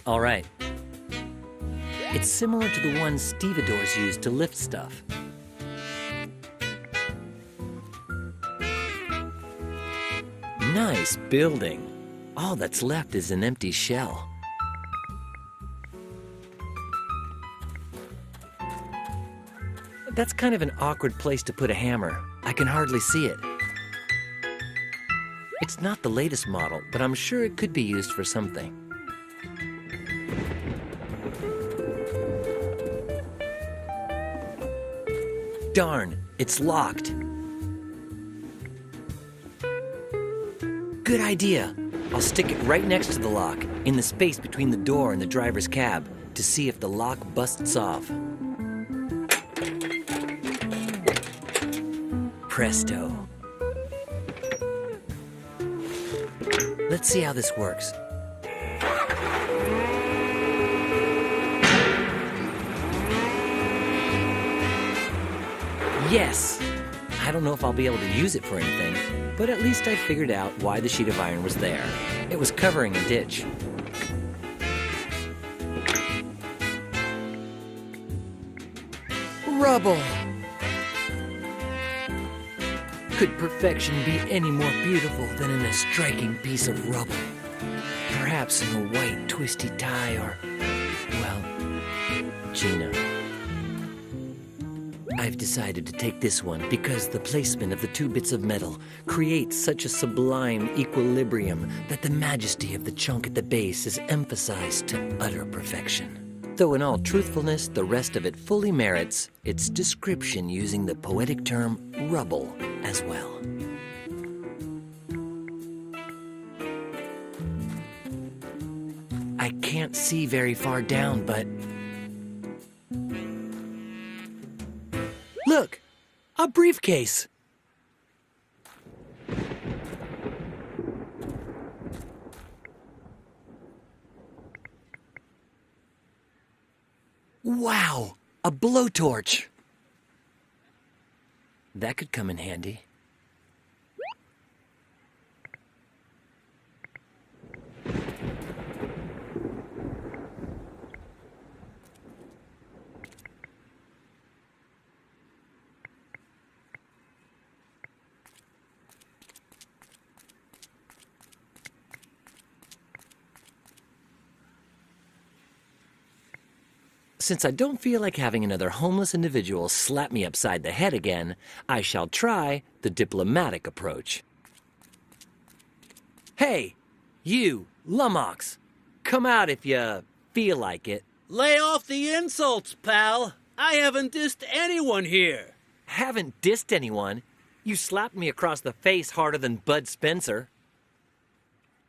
All right. It's similar to the ones stevedores use to lift stuff. Nice building. All that's left is an empty shell. That's kind of an awkward place to put a hammer. I can hardly see it. It's not the latest model, but I'm sure it could be used for something. Darn, it's locked. Good idea. I'll stick it right next to the lock, in the space between the door and the driver's cab, to see if the lock busts off. Presto. Let's see how this works. Yes! I don't know if I'll be able to use it for anything, but at least I figured out why the sheet of iron was there. It was covering a ditch. Rubble! Could perfection be any more beautiful than in a striking piece of rubble? Perhaps in a white twisty tie or, well, Gina. I've decided to take this one because the placement of the two bits of metal creates such a sublime equilibrium that the majesty of the chunk at the base is emphasized to utter perfection. Though in all truthfulness, the rest of it fully merits its description using the poetic term rubble as well. I can't see very far down, but... Look! A briefcase! Wow! A blowtorch! That could come in handy. Since I don't feel like having another homeless individual slap me upside the head again, I shall try the diplomatic approach. Hey, you, lummox, come out if you feel like it. Lay off the insults, pal. I haven't dissed anyone here. Haven't dissed anyone? You slapped me across the face harder than Bud Spencer.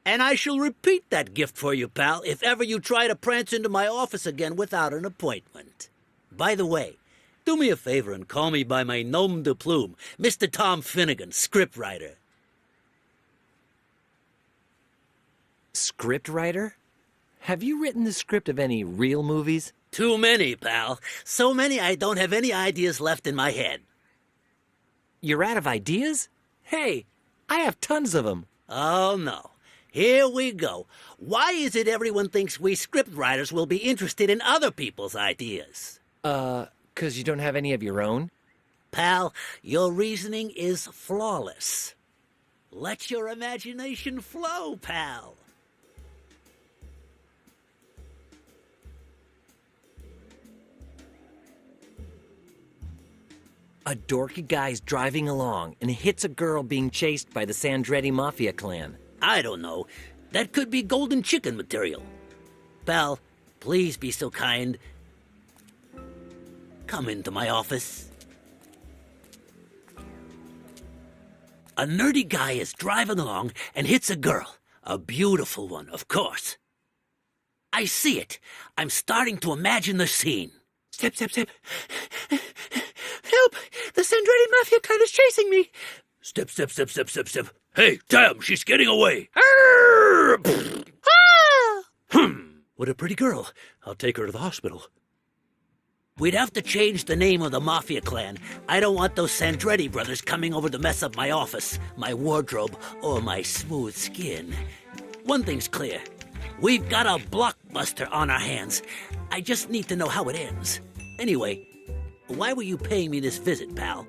And I shall repeat that gift for you, pal, if ever you try to prance into my office again without an appointment. By the way, do me a favor and call me by my nom de plume, Mr. Tom Finnegan, scriptwriter. Scriptwriter? Have you written the script of any real movies? Too many, pal. So many I don't have any ideas left in my head. You're out of ideas? Hey, I have tons of them. Oh, no. Here we go. Why is it everyone thinks we scriptwriters will be interested in other people's ideas? 'Cause you don't have any of your own? Pal, your reasoning is flawless. Let your imagination flow, pal. A dorky guy's driving along and hits a girl being chased by the Sandretti Mafia clan. I don't know. That could be golden chicken material. Pal, please be so kind. Come into my office. A nerdy guy is driving along and hits a girl. A beautiful one, of course. I see it. I'm starting to imagine the scene. Step, step, step. Help! The Sandretti Mafia clan is chasing me. Step, step, step, step, step, step. Hey, damn, she's getting away. Ah! What a pretty girl. I'll take her to the hospital. We'd have to change the name of the Mafia clan. I don't want those Sandretti brothers coming over to mess up my office, my wardrobe, or my smooth skin. One thing's clear. We've got a blockbuster on our hands. I just need to know how it ends. Anyway, why were you paying me this visit, pal?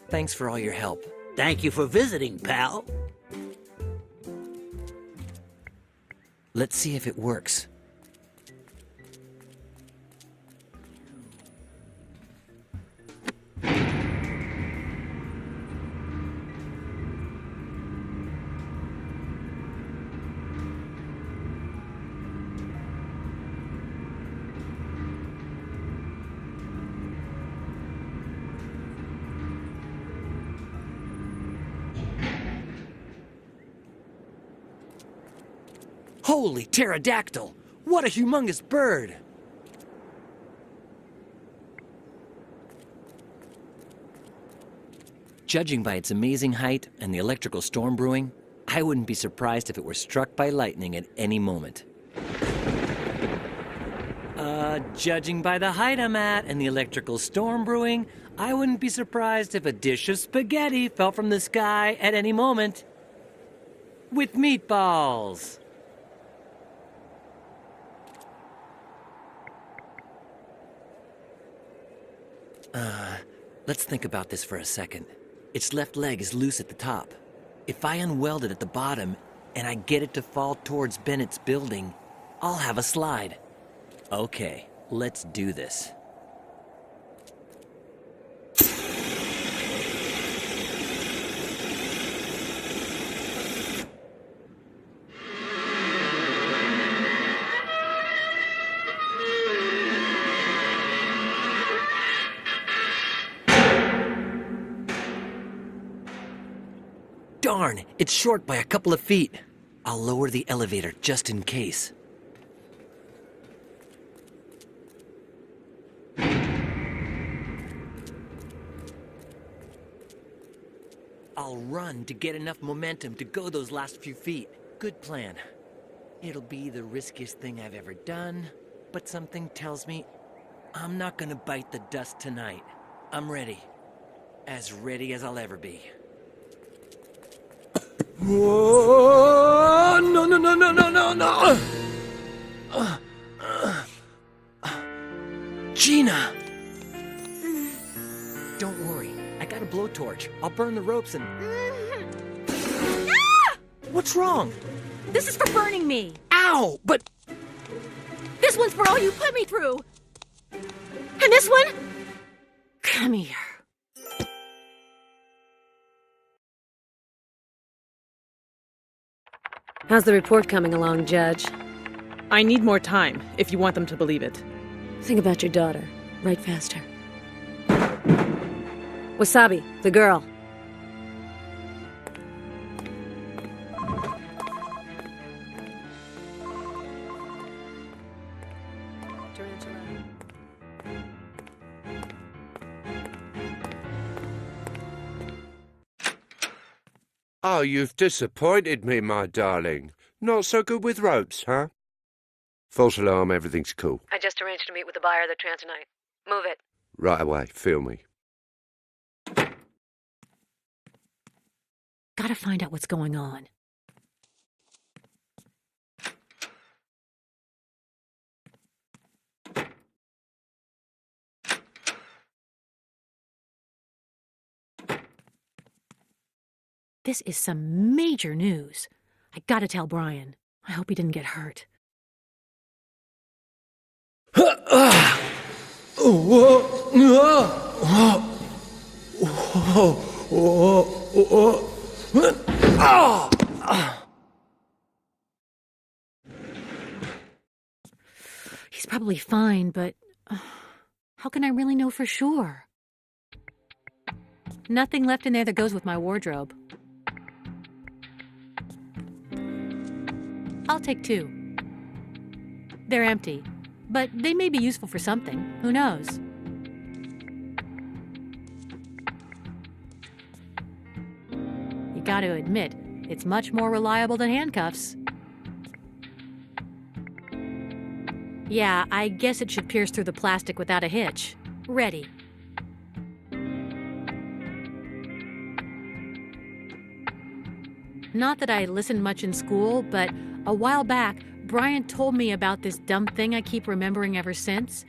Thanks for all your help. Thank you for visiting, pal. Let's see if it works. Holy pterodactyl! What a humongous bird! Judging by its amazing height and the electrical storm brewing, I wouldn't be surprised if it were struck by lightning at any moment. Judging by the height I'm at and the electrical storm brewing, I wouldn't be surprised if a dish of spaghetti fell from the sky at any moment. With meatballs! Let's think about this for a second. Its left leg is loose at the top. If I unweld it at the bottom and I get it to fall towards Bennett's building, I'll have a slide. Okay, let's do this. Darn, it's short by a couple of feet. I'll lower the elevator just in case. I'll run to get enough momentum to go those last few feet. Good plan. It'll be the riskiest thing I've ever done, but something tells me I'm not gonna bite the dust tonight. I'm ready. As ready as I'll ever be. Whoa! No, no, no, no, no, no, no! Gina! Don't worry, I got a blowtorch. I'll burn the ropes and... Ah! What's wrong? This is for burning me. Ow! But... This one's for all you put me through. And this one? Come here. How's the report coming along, Judge? I need more time, if you want them to believe it. Think about your daughter. Write faster. Wasabi, the girl. Oh, you've disappointed me, my darling. Not so good with ropes, huh? False alarm, everything's cool. I just arranged to meet with the buyer of the Transonite. Move it. Right away, feel me. Gotta find out what's going on. This is some major news. I gotta tell Brian. I hope he didn't get hurt. He's probably fine, but how can I really know for sure? Nothing left in there that goes with my wardrobe. I'll take 2. They're empty, but they may be useful for something. Who knows? You gotta admit, it's much more reliable than handcuffs. Yeah, I guess it should pierce through the plastic without a hitch. Ready. Not that I listened much in school, but a while back, Brian told me about this dumb thing I keep remembering ever since.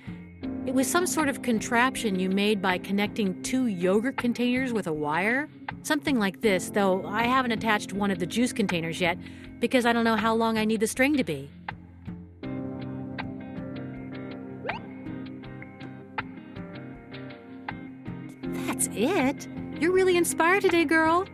It was some sort of contraption you made by connecting two yogurt containers with a wire. Something like this, though I haven't attached one of the juice containers yet because I don't know how long I need the string to be. That's it? You're really inspired today, girl.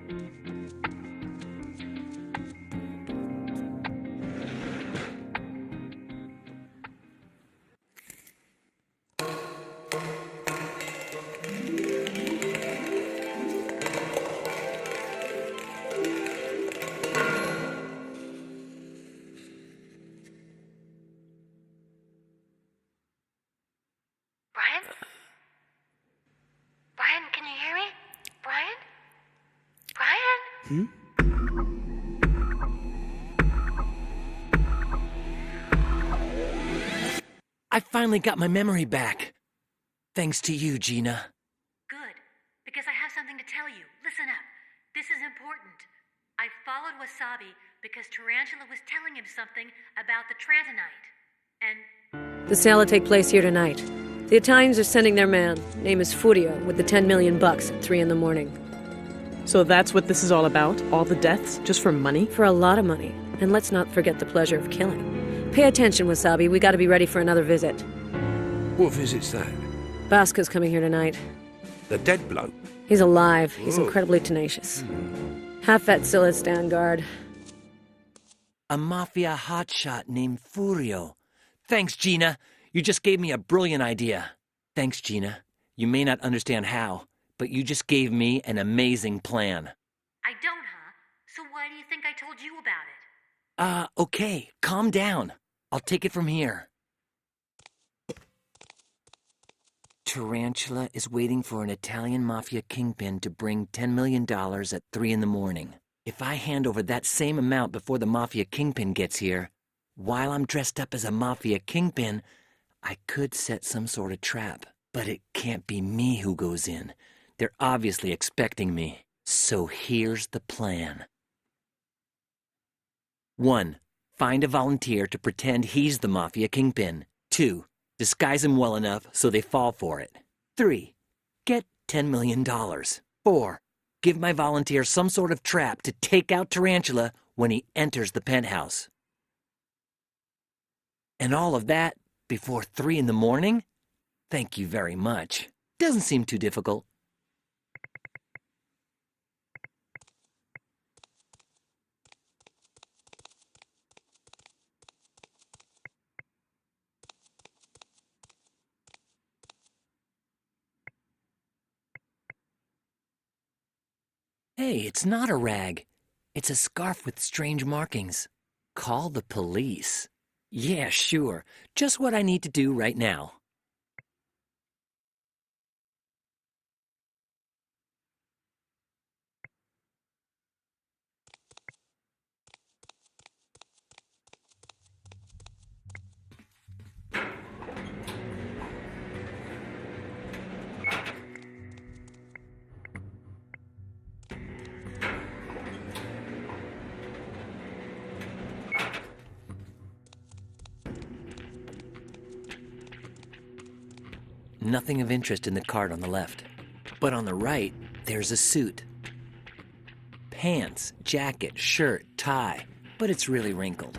Brian? Brian, can you hear me? Brian? Brian? I finally got my memory back. Thanks to you, Gina. Good, because I have something to tell you. Listen up. This is important. I followed Wasabi because Tarantula was telling him something about the Trantonite. And The sale will take place here tonight. The Italians are sending their man. Name is Furio, with the $10 million at 3 in the morning. So that's what this is all about? All the deaths, just for money? For a lot of money. And let's not forget the pleasure of killing. Pay attention, Wasabi. We gotta be ready for another visit. What visit's that? Bosco's coming here tonight. The dead bloke? He's alive. He's incredibly tenacious. Half-Vet still has stand guard. A mafia hotshot named Furio. Thanks, Gina. You just gave me a brilliant idea. Thanks, Gina. You may not understand how, but you just gave me an amazing plan. I don't, huh? So why do you think I told you about it? Okay. Calm down. I'll take it from here. Tarantula is waiting for an Italian mafia kingpin to bring $10 million at 3 in the morning. If I hand over that same amount before the mafia kingpin gets here, while I'm dressed up as a mafia kingpin, I could set some sort of trap. But it can't be me who goes in. They're obviously expecting me. So here's the plan. 1. Find a volunteer to pretend he's the mafia kingpin. 2. Disguise him well enough so they fall for it. 3. Get $10 million. 4. Give my volunteer some sort of trap to take out Tarantula when he enters the penthouse. And all of that before 3 in the morning? Thank you very much. Doesn't seem too difficult. Hey, it's not a rag. It's a scarf with strange markings. Call the police. Yeah, sure. Just what I need to do right now. Nothing of interest in the card on the left. But on the right, there's a suit. Pants, jacket, shirt, tie, but it's really wrinkled.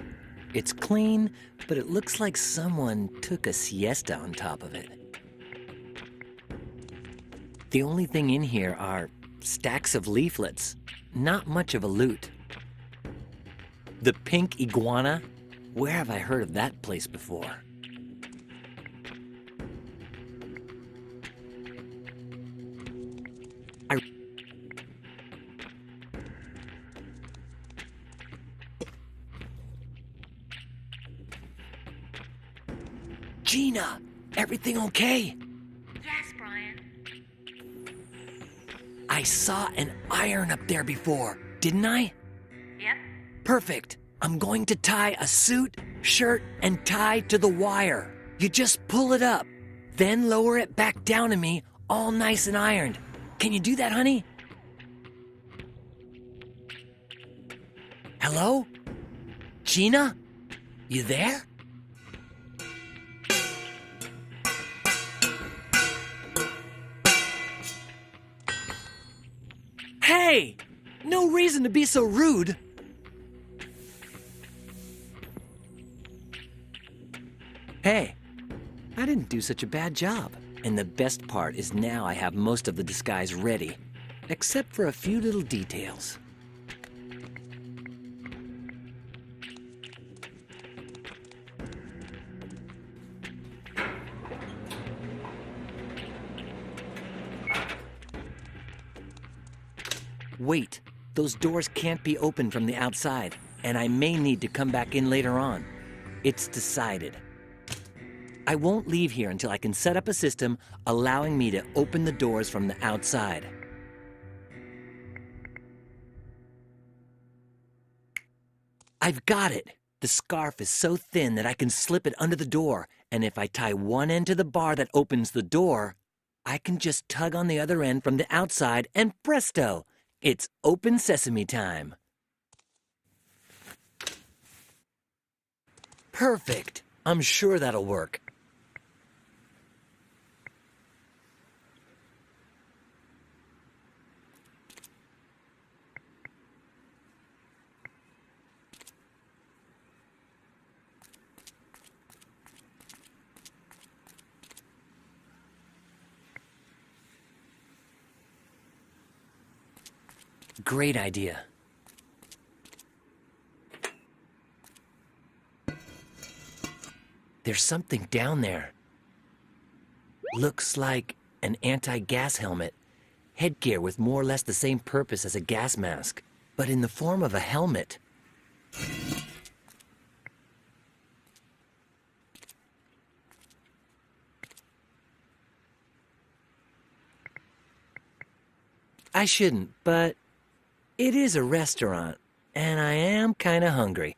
It's clean, but it looks like someone took a siesta on top of it. The only thing in here are stacks of leaflets. Not much of a loot. The Pink Iguana? Where have I heard of that place before? Gina, everything okay? Yes, Brian. I saw an iron up there before, didn't I? Yep. Perfect. I'm going to tie a suit, shirt, and tie to the wire. You just pull it up, then lower it back down to me, all nice and ironed. Can you do that, honey? Hello? Gina? You there? Hey! No reason to be so rude. Hey, I didn't do such a bad job. And the best part is now I have most of the disguise ready, except for a few little details. Wait, those doors can't be opened from the outside, and I may need to come back in later on. It's decided. I won't leave here until I can set up a system allowing me to open the doors from the outside. I've got it! The scarf is so thin that I can slip it under the door, and if I tie one end to the bar that opens the door, I can just tug on the other end from the outside and presto! It's open sesame time. Perfect! I'm sure that'll work. Great idea. There's something down there. Looks like an anti-gas helmet. Headgear with more or less the same purpose as a gas mask, but in the form of a helmet. I shouldn't, but it is a restaurant, and I am kinda hungry.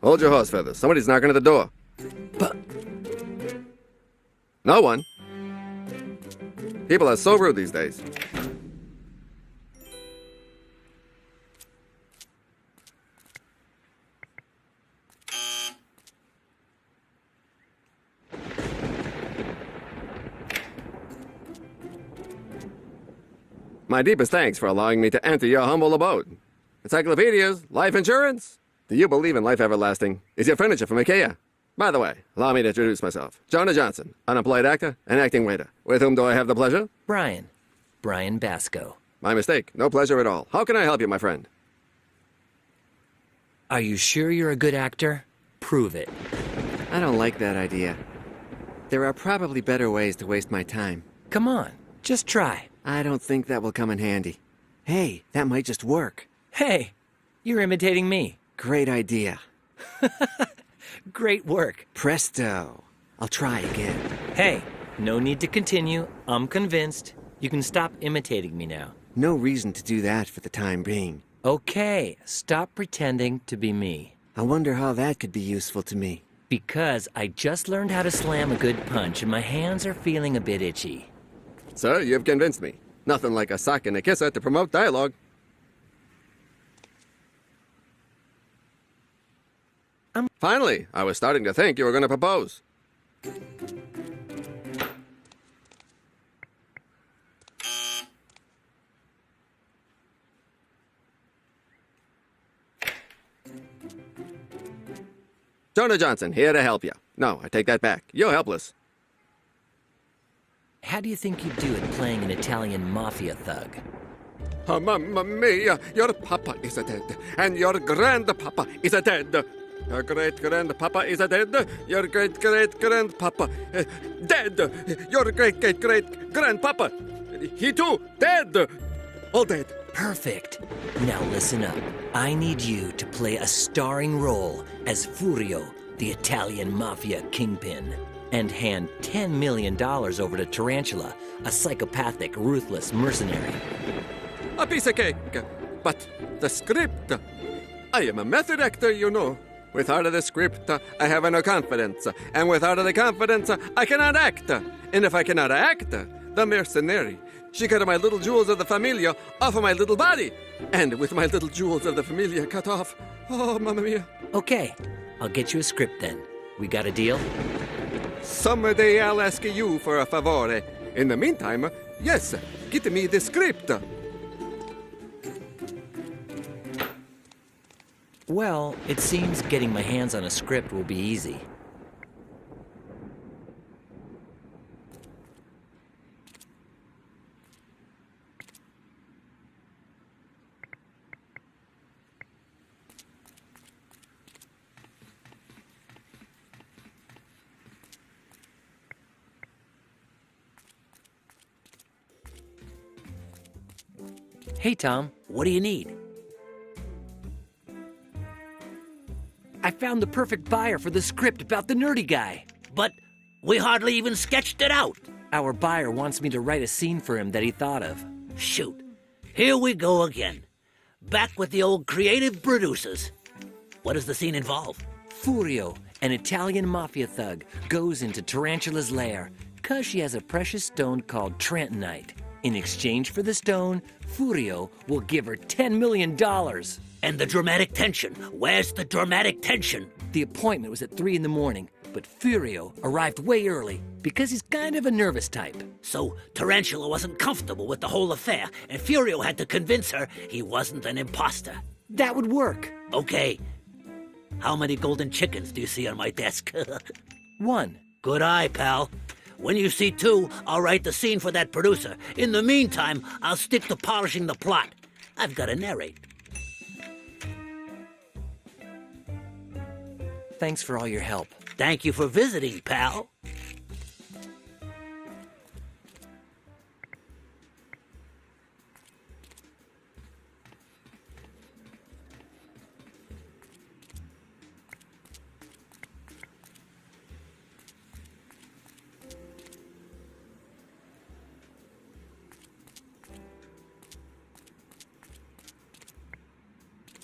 Hold your horse feathers. Somebody's knocking at the door. But No one. People are so rude these days. My deepest thanks for allowing me to enter your humble abode. Encyclopedias, life insurance. Do you believe in life everlasting? Is your furniture from IKEA? By the way, allow me to introduce myself. Jonah Johnson, unemployed actor and acting waiter. With whom do I have the pleasure? Brian Basco. My mistake. No pleasure at all. How can I help you, my friend? Are you sure you're a good actor? Prove it. I don't like that idea. There are probably better ways to waste my time. Come on, just try. I don't think that will come in handy. Hey, that might just work. Hey, you're imitating me. Great idea. Great work. Presto. I'll try again. Hey, no need to continue. I'm convinced. You can stop imitating me now. No reason to do that for the time being. Okay, stop pretending to be me. I wonder how that could be useful to me. Because I just learned how to slam a good punch and my hands are feeling a bit itchy. Sir, you've convinced me. Nothing like a sock and a kisser to promote dialogue. Finally, I was starting to think you were going to propose. Jonah Johnson, here to help you. No, I take that back. You're helpless. How do you think you'd do at playing an Italian mafia thug? Oh, mamma mia, your papa is dead, and your grandpapa is dead. Your great-grandpapa is dead. Your great-great-grandpapa dead. Your great-great-great-grandpapa, he too, dead. All dead. Perfect. Now listen up. I need you to play a starring role as Furio, the Italian mafia kingpin, and hand $10 million over to Tarantula, a psychopathic, ruthless mercenary. A piece of cake. But the script. I am a method actor, you know. Without the script, I have no confidence. And without the confidence, I cannot act. And if I cannot act, the mercenary, she cut my little jewels of the familia off of my little body. And with my little jewels of the familia cut off, oh, mamma mia. Okay, I'll get you a script then. We got a deal? Someday I'll ask you for a favore. In the meantime, yes, get me the script. Well, it seems getting my hands on a script will be easy. Hey, Tom. What do you need? I found the perfect buyer for the script about the nerdy guy. But we hardly even sketched it out. Our buyer wants me to write a scene for him that he thought of. Shoot. Here we go again. Back with the old creative producers. What does the scene involve? Furio, an Italian mafia thug, goes into Tarantula's lair because she has a precious stone called Trentonite. In exchange for the stone, Furio will give her $10 million. And the dramatic tension. Where's the dramatic tension? The appointment was at 3 in the morning, but Furio arrived way early because he's kind of a nervous type. So Tarantula wasn't comfortable with the whole affair, and Furio had to convince her he wasn't an imposter. That would work. Okay. How many golden chickens do you see on my desk? 1. Good eye, pal. When you see 2, I'll write the scene for that producer. In the meantime, I'll stick to polishing the plot. I've got to narrate. Thanks for all your help. Thank you for visiting, pal.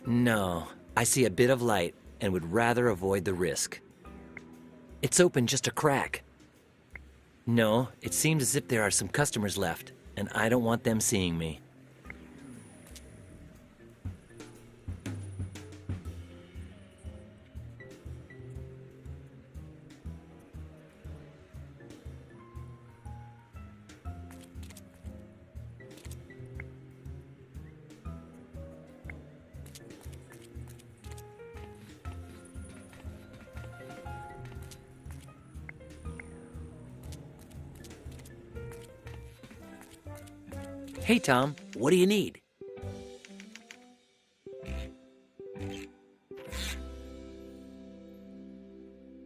No, I see a bit of light and would rather avoid the risk. It's open just a crack. No, it seems as if there are some customers left, and I don't want them seeing me. Hey, Tom. What do you need?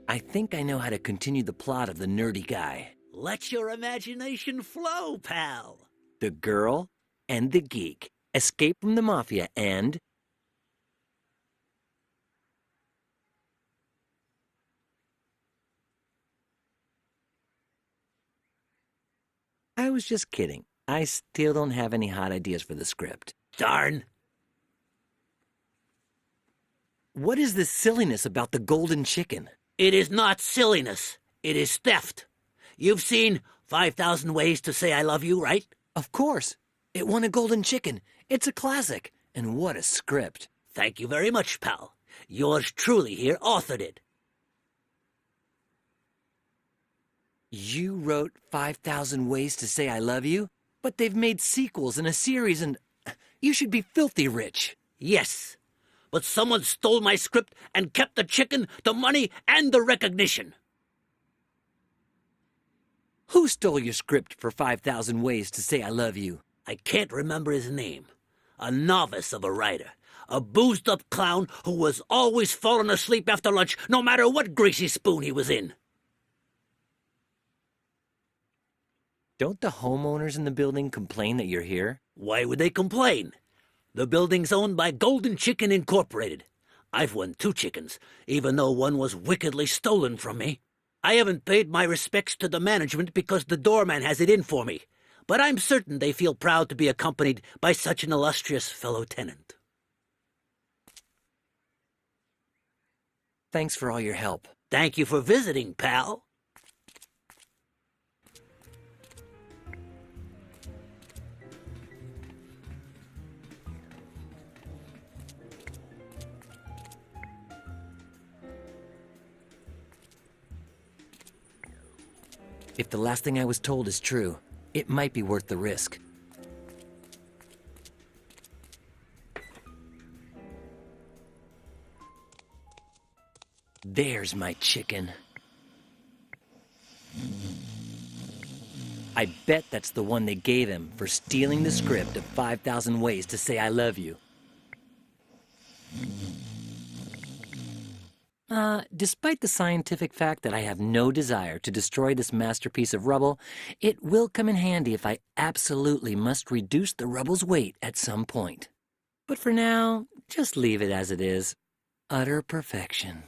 I think I know how to continue the plot of the nerdy guy. Let your imagination flow, pal. The girl and the geek escape from the mafia and... I was just kidding. I still don't have any hot ideas for the script. Darn. What is this silliness about the golden chicken? It is not silliness. It is theft. You've seen 5,000 Ways to Say I Love You, right? Of course. It won a golden chicken. It's a classic. And what a script. Thank you very much, pal. Yours truly here authored it. You wrote 5,000 Ways to Say I Love You? But they've made sequels and a series and... You should be filthy rich. Yes. But someone stole my script and kept the chicken, the money, and the recognition. Who stole your script for 5,000 Ways to Say I Love You? I can't remember his name. A novice of a writer. A boozed-up clown who was always falling asleep after lunch, no matter what greasy spoon he was in. Don't the homeowners in the building complain that you're here? Why would they complain? The building's owned by Golden Chicken Incorporated. I've won 2 chickens, even though one was wickedly stolen from me. I haven't paid my respects to the management because the doorman has it in for me. But I'm certain they feel proud to be accompanied by such an illustrious fellow tenant. Thanks for all your help. Thank you for visiting, pal. If the last thing I was told is true, it might be worth the risk. There's my chicken. I bet that's the one they gave him for stealing the script of 5,000 Ways to Say I Love You. Despite the scientific fact that I have no desire to destroy this masterpiece of rubble, it will come in handy if I absolutely must reduce the rubble's weight at some point. But for now, just leave it as it is. Utter perfection.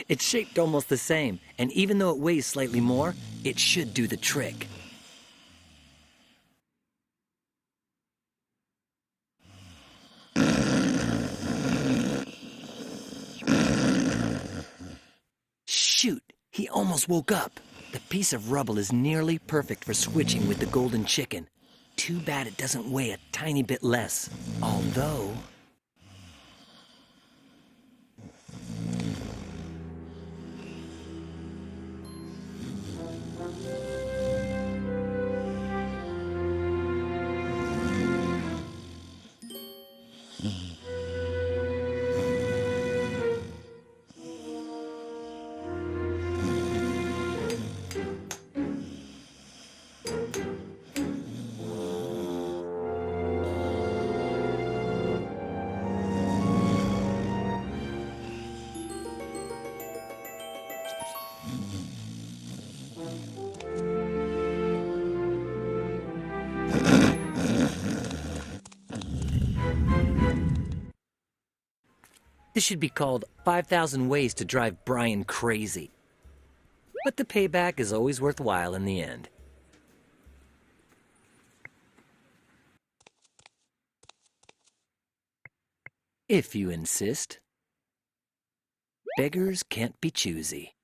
It's shaped almost the same, and even though it weighs slightly more, it should do the trick. Shoot, he almost woke up. The piece of rubble is nearly perfect for switching with the golden chicken. Too bad it doesn't weigh a tiny bit less. Although... This should be called 5,000 Ways to Drive Brian Crazy. But the payback is always worthwhile in the end. If you insist. Beggars can't be choosy.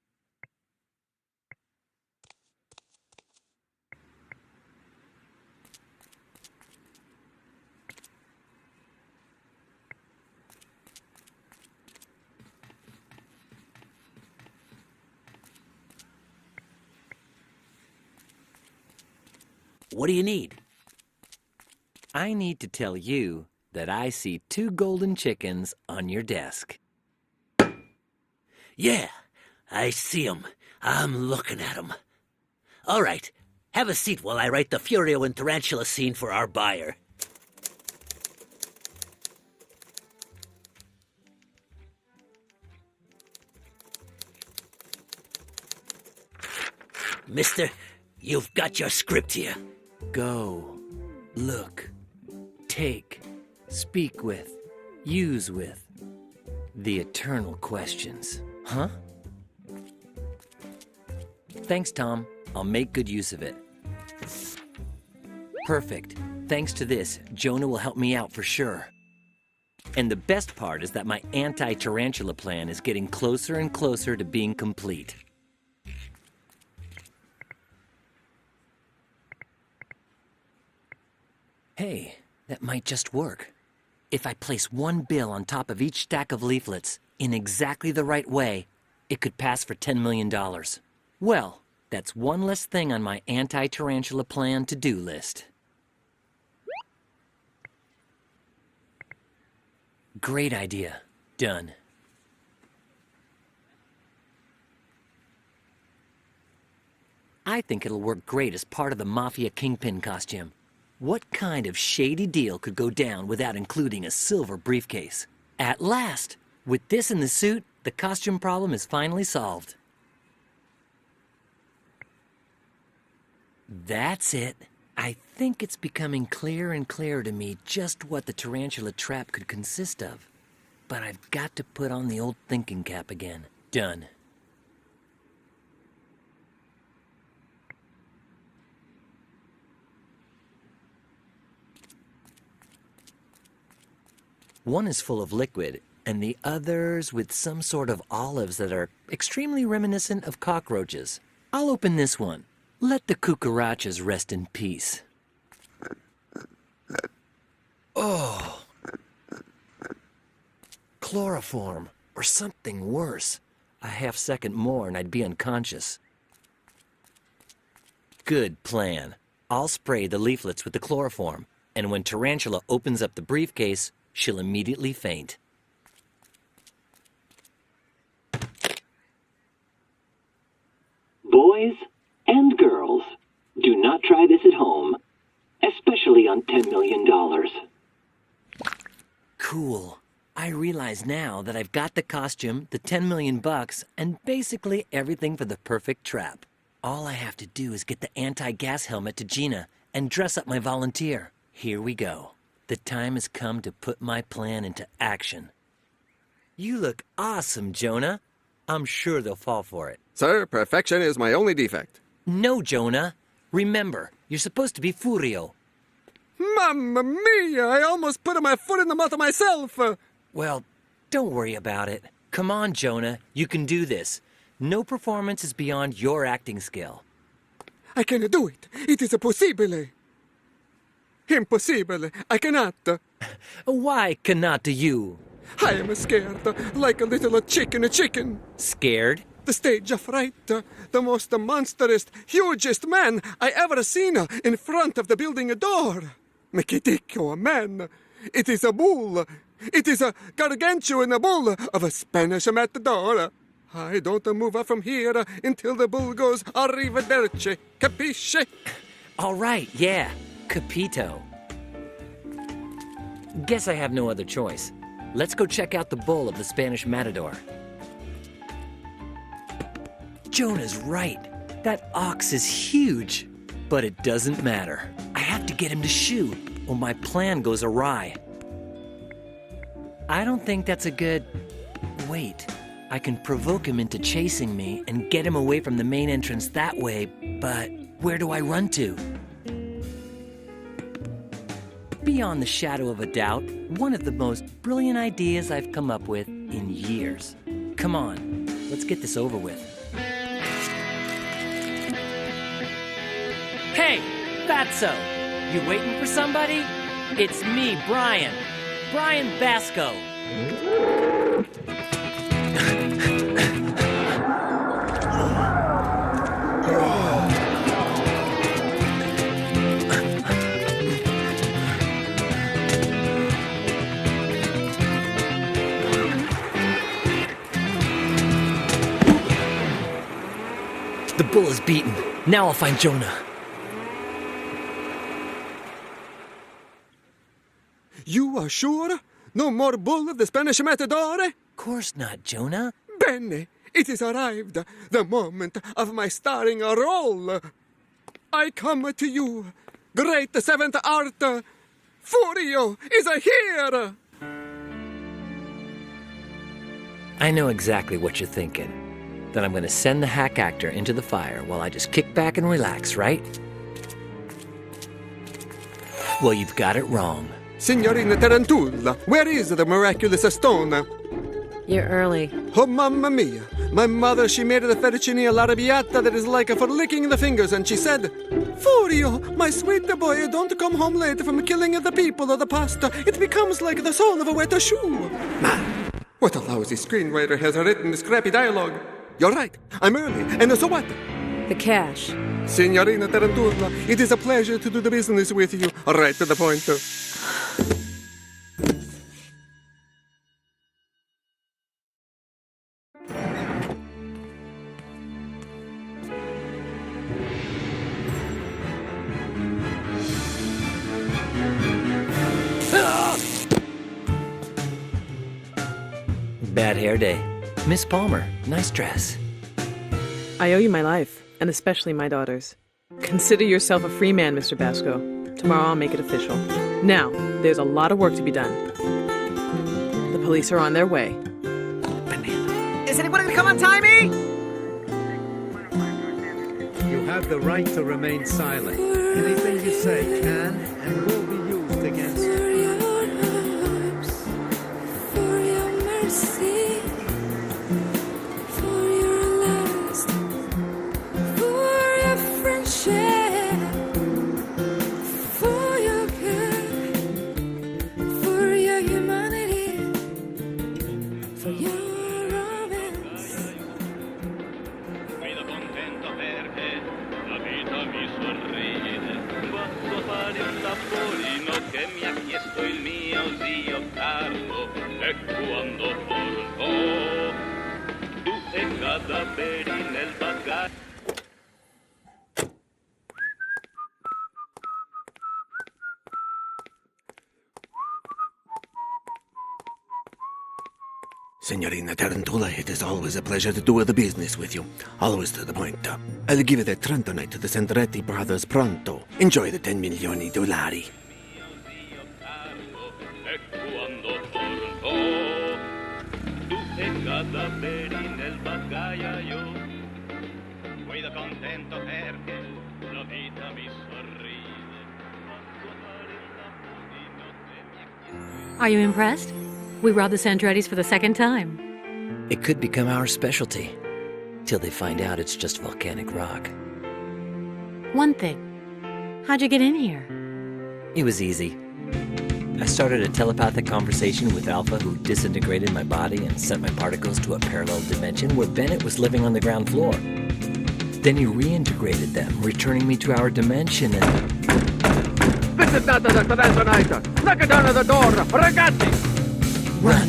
What do you need? I need to tell you that I see 2 golden chickens on your desk. Yeah, I see 'em. I'm looking at 'em. All right, have a seat while I write the Furio and Tarantula scene for our buyer. Mister, you've got your script here. Go, look, take, speak with, use with. The eternal questions, huh? Thanks, Tom. I'll make good use of it. Perfect. Thanks to this, Jonah will help me out for sure. And the best part is that my anti-tarantula plan is getting closer and closer to being complete. Hey, that might just work. If I place 1 bill on top of each stack of leaflets in exactly the right way, it could pass for $10 million. Well, that's one less thing on my anti-tarantula plan to-do list. Great idea. Done. I think it'll work great as part of the Mafia Kingpin costume. What kind of shady deal could go down without including a silver briefcase? At last! With this in the suit, the costume problem is finally solved. That's it. I think it's becoming clearer and clearer to me just what the tarantula trap could consist of. But I've got to put on the old thinking cap again. Done. One is full of liquid, and the other's with some sort of olives that are extremely reminiscent of cockroaches. I'll open this one. Let the cucarachas rest in peace. Oh. Chloroform, or something worse. A half-second more and I'd be unconscious. Good plan. I'll spray the leaflets with the chloroform, and when Tarantula opens up the briefcase, she'll immediately faint. Boys and girls, do not try this at home, especially on $10 million. Cool. I realize now that I've got the costume, the $10 million, and basically everything for the perfect trap. All I have to do is get the anti-gas helmet to Gina and dress up my volunteer. Here we go. The time has come to put my plan into action. You look awesome, Jonah. I'm sure they'll fall for it. Sir, perfection is my only defect. No, Jonah. Remember, you're supposed to be Furio. Mamma mia! I almost put my foot in the mouth of myself! Well, don't worry about it. Come on, Jonah. You can do this. No performance is beyond your acting skill. I can do it. It is possible. Impossibile. I cannot. Why cannot you? I am scared, like a little chicken. Scared? The stage of fright. The most monstrous, hugest man I ever seen in front of the building door. Mekitico, man. It is a bull. It is a gargantuan bull of a Spanish matador. I don't move from here until the bull goes arrivederci. Capisce? All right, yeah. Capito. Guess I have no other choice. Let's go check out the bull of the Spanish matador. Jonah's right. That ox is huge. But it doesn't matter. I have to get him to shoot, or my plan goes awry. I don't think that's a good... Wait. I can provoke him into chasing me and get him away from the main entrance that way, but where do I run to? Beyond the shadow of a doubt, one of the most brilliant ideas I've come up with in years. Come on, let's get this over with. Hey, Fatso! You waiting for somebody? It's me, Brian. Brian Basco. The bull is beaten. Now I'll find Jonah. You are sure? No more bull of the Spanish matador? Course not, Jonah. Bene, it is arrived, the moment of my starring role. I come to you, great seventh art. Furio is here! I know exactly what you're thinking. That I'm going to send the hack actor into the fire while I just kick back and relax, right? Well, you've got it wrong. Signorina Tarantula, where is the miraculous stone? You're early. Oh, mamma mia. My mother, she made the fettuccine all'arrabbiata that is like for licking the fingers, and she said, Furio, my sweet boy, don't come home late from killing the people of the pasta. It becomes like the sole of a wet shoe. Man, what a lousy screenwriter has written this crappy dialogue. You're right, I'm early, and so what? The cash. Signorina Tarantula, it is a pleasure to do the business with you. Right to the point. Bad hair day. Miss Palmer, nice dress. I owe you my life, and especially my daughter's. Consider yourself a free man, Mr. Basco. Tomorrow I'll make it official. Now, there's a lot of work to be done. The police are on their way. Is anybody going to come untie me? You have the right to remain silent. Anything you say can and will be used against you. lamborino che mi ha chiesto il mio zio Carlo, e quando tornò, tutti cadaveri nel bagaglio. Signorina Tarantula, it is always a pleasure to do the business with you. Always to the point. I'll give it a Trentone to the Sandretti brothers pronto. Enjoy the $10 million. E quando tornò, tutti cadaveri nel bagaglio. Guido contento perché la vita mi sorride. Are you impressed? We robbed the Sandrettis for the second time. It could become our specialty, till they find out it's just volcanic rock. One thing. How'd you get in here? It was easy. I started a telepathic conversation with Alpha, who disintegrated my body and sent my particles to a parallel dimension where Bennett was living on the ground floor. Then he reintegrated them, returning me to our dimension and... This is not the detonator! Knock it down at the door! Ragazzi! Run!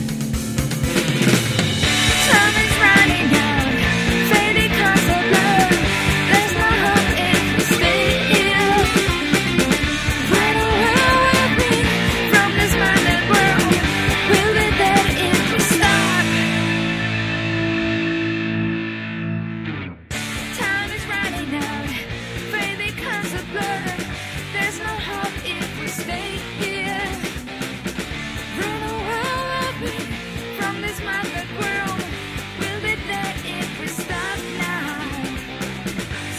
Time is running out, faded across the blur. There's no hope if we stay here. Run away with me from this minded world. We'll be there if we stop. Time is running out, faded across the blur. There's no hope if we stay here. Run away from this minded world. We'll be there if we stop now.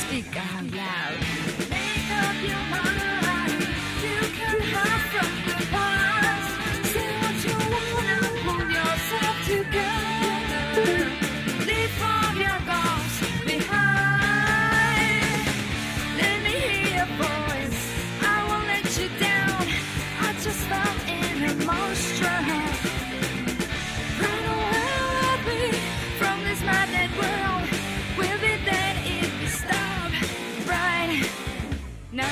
Speak out loud. Make up your mind. You can hide from the past. Say what you wanna, pull yourself together. Leave all your goals behind. Let me hear your voice. I won't let you down. I just fell in emotion. Run away with me from this maddening world. We'll be there if we stop right now.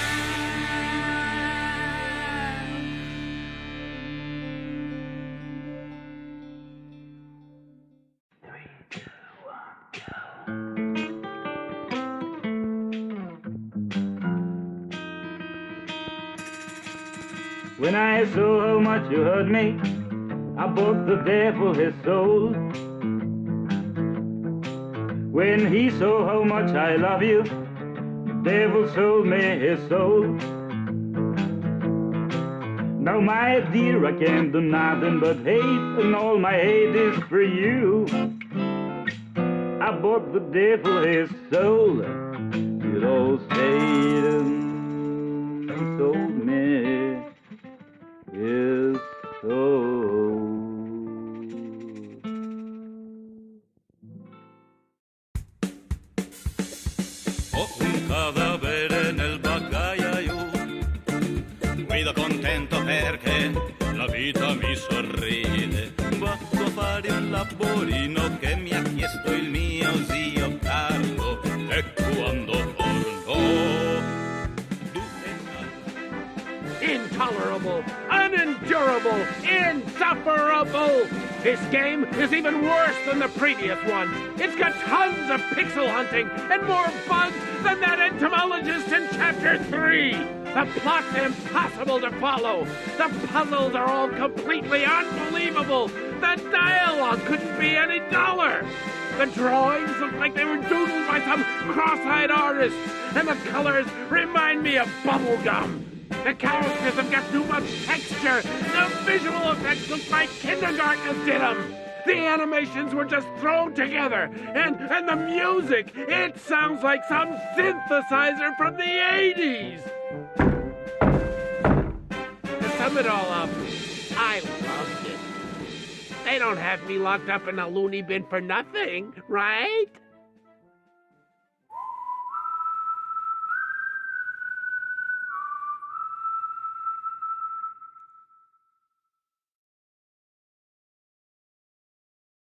When I saw how much you hurt me, I bought the devil his soul. When he saw how much I love you, the devil sold me his soul. Now my dear, I can't do nothing but hate, and all my hate is for you. I bought the devil his soul. Good old Satan, he sold me his soul. Ho un cadavere nel bagaglio, guido contento perché la vita mi sorride. Vado a fare un laborino che mi ha chiesto il mio zio Carlo, e quando tornò... Intolerable, unendurable, insufferable! This game is even worse than the previous one. It's got tons of pixel hunting and more bugs than that entomologist in Chapter 3. The plot's impossible to follow. The puzzles are all completely unbelievable. The dialogue couldn't be any duller. The drawings look like they were doodled by some cross-eyed artist, and the colors remind me of bubblegum. The characters have got too much texture. The visual effects look like kindergartners did them. The animations were just thrown together. And the music, it sounds like some synthesizer from the 80s. To sum it all up, I loved it. They don't have me locked up in a loony bin for nothing, right?